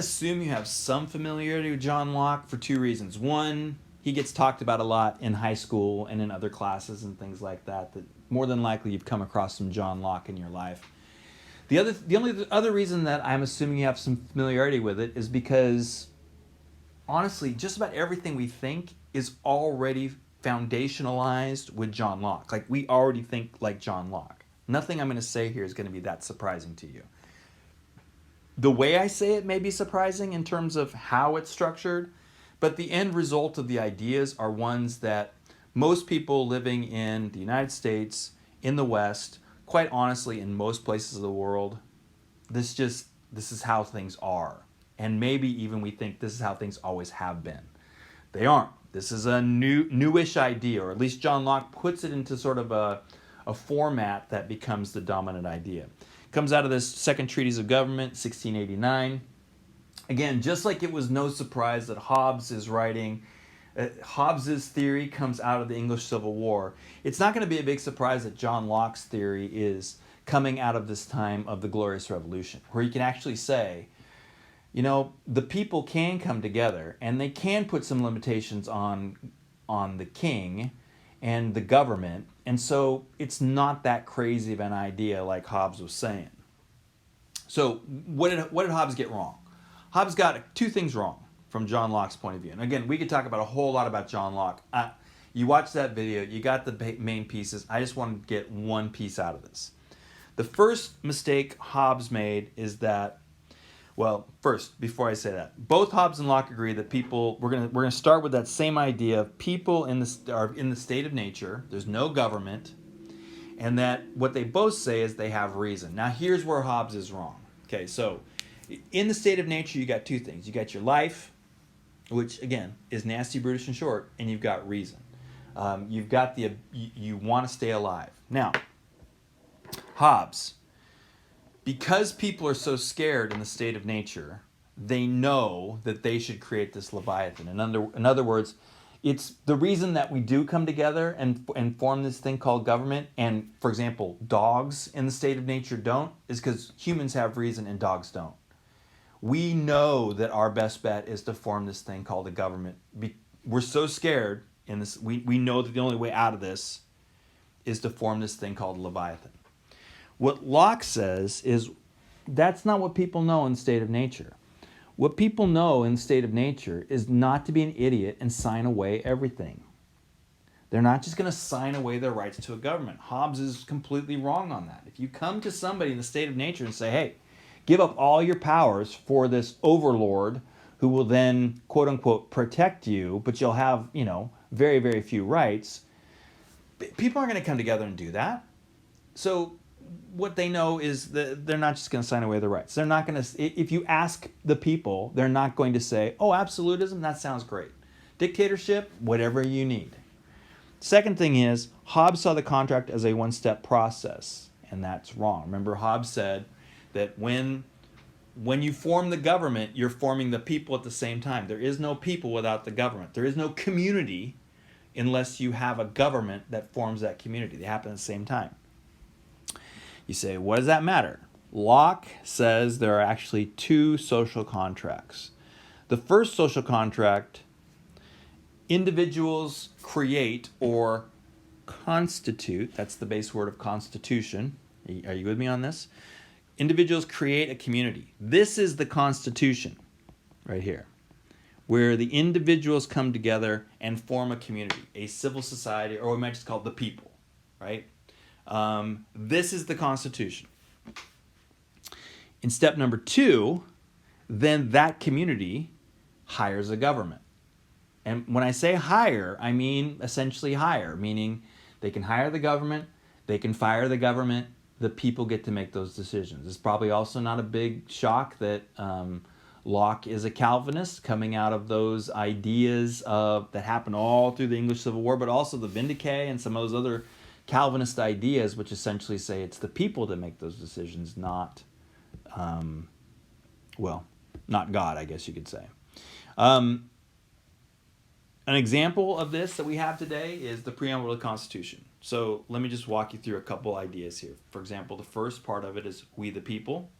Assume you have some familiarity with John Locke for two reasons. One, he gets talked about a lot in high school and in other classes and things like that, that more than likely you've come across some John Locke in your life. The only other reason that I'm assuming you have some familiarity with it is because, honestly, just about everything we think is already foundationalized with John Locke. Like, we already think like John Locke. Nothing I'm going to say here is going to be that surprising to you. The way I say it may be surprising in terms of how it's structured, but the end result of the ideas are ones that most people living in the United States, in the West, quite honestly, in most places of the world, this is how things are. And maybe even we think this is how things always have been. They aren't. This is a newish idea, or at least John Locke puts it into sort of a format that becomes the dominant idea. Comes out of this Second Treatise of Government, 1689. Again, just like it was no surprise that Hobbes is writing, Hobbes's theory comes out of the English Civil War. It's not going to be a big surprise that John Locke's theory is coming out of this time of the Glorious Revolution, where you can actually say, you know, the people can come together and they can put some limitations on the king and the government, and so it's not that crazy of an idea like Hobbes was saying. So what did Hobbes get wrong? Hobbes got two things wrong from John Locke's point of view. And again, we could talk about a whole lot about John Locke. You watched that video, you got the main pieces. I just want to get one piece out of this. The first mistake Hobbes made is that, well, first, before I say that, both Hobbes and Locke agree that people, we're gonna start with that same idea of people are in the state of nature, there's no government, and that what they both say is they have reason. Now here's where Hobbes is wrong. Okay, so in the state of nature you got two things. You got your life, which again is nasty, brutish, and short, and you've got reason. You've got you want to stay alive. Now, Hobbes, because people are so scared in the state of nature, they know that they should create this Leviathan. In other words, it's the reason that we do come together and form this thing called government, and, for example, dogs in the state of nature don't, is because humans have reason and dogs don't. We know that our best bet is to form this thing called a government. We're so scared in this, we know that the only way out of this is to form this thing called Leviathan. What Locke says is that's not what people know in the state of nature. What people know in the state of nature is not to be an idiot and sign away everything. They're not just going to sign away their rights to a government. Hobbes is completely wrong on that. If you come to somebody in the state of nature and say, hey, give up all your powers for this overlord who will then, quote unquote, protect you, but you'll have, very, very few rights, people aren't going to come together and do that. So what they know is that they're not just going to sign away their rights. They're not going to, if you ask the people, they're not going to say, oh, absolutism, that sounds great. Dictatorship, whatever you need. Second thing is, Hobbes saw the contract as a one-step process, and that's wrong. Remember, Hobbes said that when you form the government, you're forming the people at the same time. There is no people without the government. There is no community unless you have a government that forms that community. They happen at the same time. You say, what does that matter? Locke says there are actually two social contracts. The first social contract, individuals create or constitute, that's the base word of constitution. Are you with me on this? Individuals create a community. This is the Constitution right here, where the individuals come together and form a community, a civil society, or we might just call it the people, right? This is the Constitution. In step number 2, then that community hires a government. And when I say hire, I mean essentially hire, meaning they can hire the government, they can fire the government, the people get to make those decisions. It's probably also not a big shock that Locke is a Calvinist, coming out of those ideas that happened all through the English Civil War, but also the Vindicate and some of those other Calvinist ideas, which essentially say it's the people that make those decisions, not God, I guess you could say. An example of this that we have today is the preamble of the Constitution. So let me just walk you through a couple ideas here. For example, the first part of it is we the people.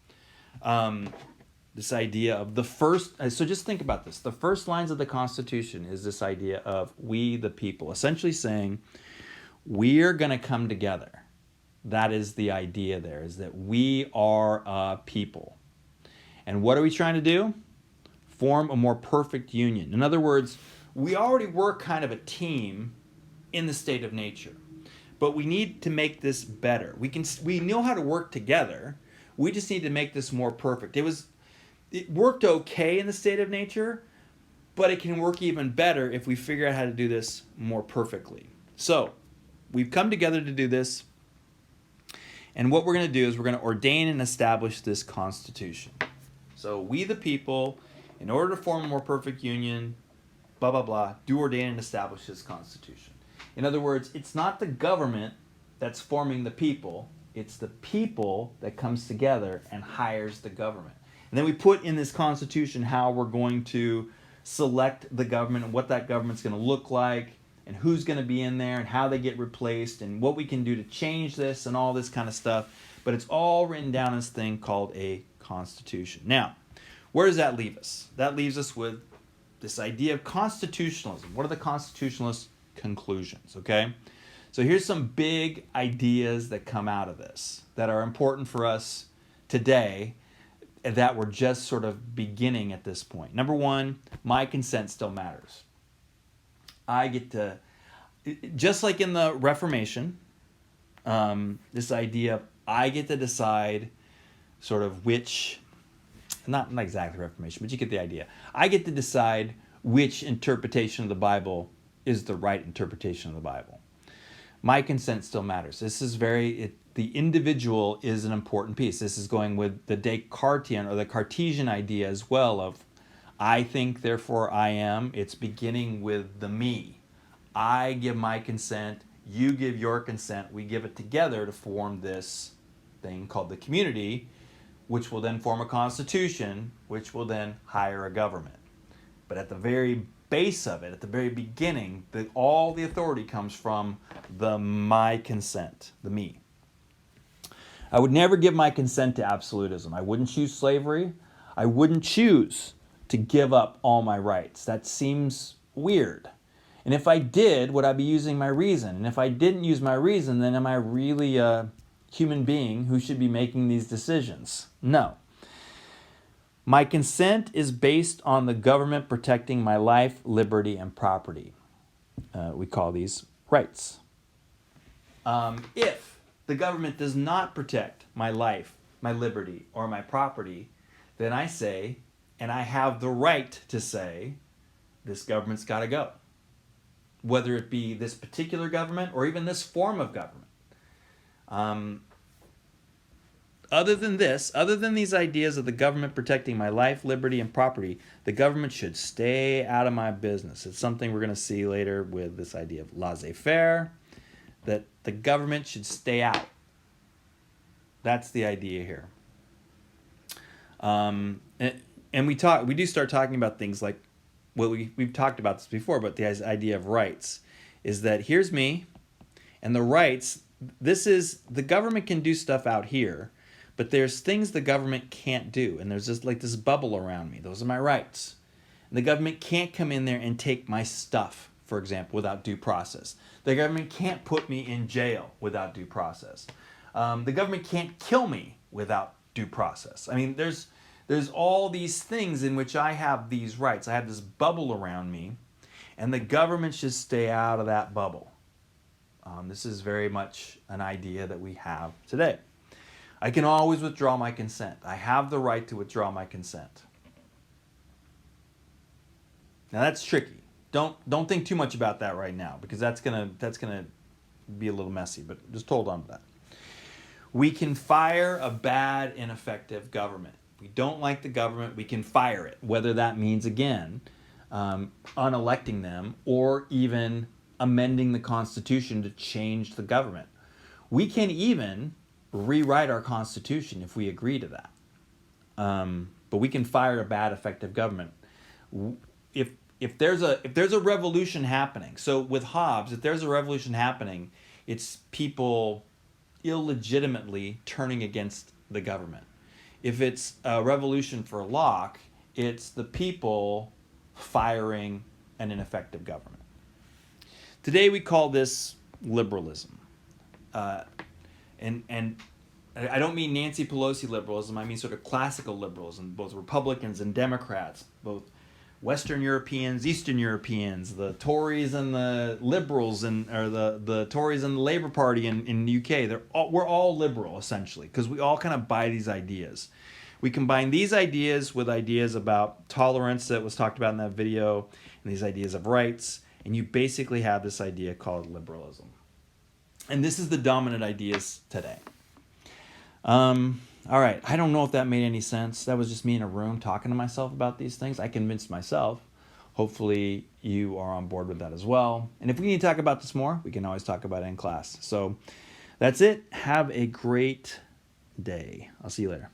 This idea of the first, so just think about this. The first lines of the Constitution is this idea of we the people, essentially saying we're going to come together. That is the idea there, is that we are a people. And what are we trying to do? Form a more perfect union. In other words, we already were kind of a team in the state of nature, but we need to make this better. We know how to work together. We just need to make this more perfect. It worked okay in the state of nature, but it can work even better if we figure out how to do this more perfectly. So we've come together to do this, and what we're going to do is we're going to ordain and establish this Constitution. So we the people, in order to form a more perfect union, blah, blah, blah, do ordain and establish this Constitution. In other words, it's not the government that's forming the people, it's the people that comes together and hires the government. And then we put in this Constitution how we're going to select the government and what that government's going to look like and who's going to be in there and how they get replaced and what we can do to change this and all this kind of stuff. But it's all written down in this thing called a Constitution. Now, where does that leave us? That leaves us with this idea of constitutionalism. What are the constitutionalist conclusions, okay? So here's some big ideas that come out of this that are important for us today that we're just sort of beginning at this point. Number one, my consent still matters. I get to, just like in the Reformation, this idea of I get to decide sort of which, not exactly Reformation, but you get the idea. I get to decide which interpretation of the Bible is the right interpretation of the Bible. My consent still matters. This is the individual is an important piece. This is going with the Descartesian or the Cartesian idea as well of I think, therefore I am. It's beginning with the me. I give my consent, you give your consent. We give it together to form this thing called the community, which will then form a constitution, which will then hire a government. But at the very base of it, at the very beginning, all the authority comes from the my consent, the me. I would never give my consent to absolutism. I wouldn't choose slavery. I wouldn't choose to give up all my rights. That seems weird. And if I did, would I be using my reason? And if I didn't use my reason, then am I really a human being who should be making these decisions? No. My consent is based on the government protecting my life, liberty, and property. We call these rights. If the government does not protect my life, my liberty, or my property, then I say, and I have the right to say, this government's got to go. Whether it be this particular government or even this form of government. Other than these ideas of the government protecting my life, liberty, and property, the government should stay out of my business. It's something we're going to see later with this idea of laissez-faire, that the government should stay out. That's the idea here. And we do start talking about things like, well, we've talked about this before, but the idea of rights is that here's me, and the rights, the government can do stuff out here, but there's things the government can't do, and there's just like this bubble around me. Those are my rights. And the government can't come in there and take my stuff, for example, without due process. The government can't put me in jail without due process. The government can't kill me without due process. I mean, there's all these things in which I have these rights. I have this bubble around me, and the government should stay out of that bubble. This is very much an idea that we have today. I can always withdraw my consent. I have the right to withdraw my consent. Now that's tricky. Don't think too much about that right now, because that's gonna be a little messy, but just hold on to that. We can fire a bad, ineffective government. If we don't like the government, we can fire it, whether that means, again, unelecting them or even amending the Constitution to change the government. We can even rewrite our Constitution if we agree to that. But we can fire a bad, effective government. If there's a revolution happening, so with Hobbes, if there's a revolution happening, it's people illegitimately turning against the government. If it's a revolution for Locke, it's the people firing an ineffective government. Today we call this liberalism. And I don't mean Nancy Pelosi liberalism, I mean sort of classical liberalism, both Republicans and Democrats, both Western Europeans, Eastern Europeans, the Tories and the Liberals, or the Tories and the Labour Party in the UK. We're all liberal, essentially, because we all kind of buy these ideas. We combine these ideas with ideas about tolerance that was talked about in that video, and these ideas of rights, and you basically have this idea called liberalism. And this is the dominant ideas today. All right, I don't know if that made any sense. That was just me in a room talking to myself about these things. I convinced myself. Hopefully you are on board with that as well. And if we need to talk about this more, we can always talk about it in class. So that's it. Have a great day. I'll see you later.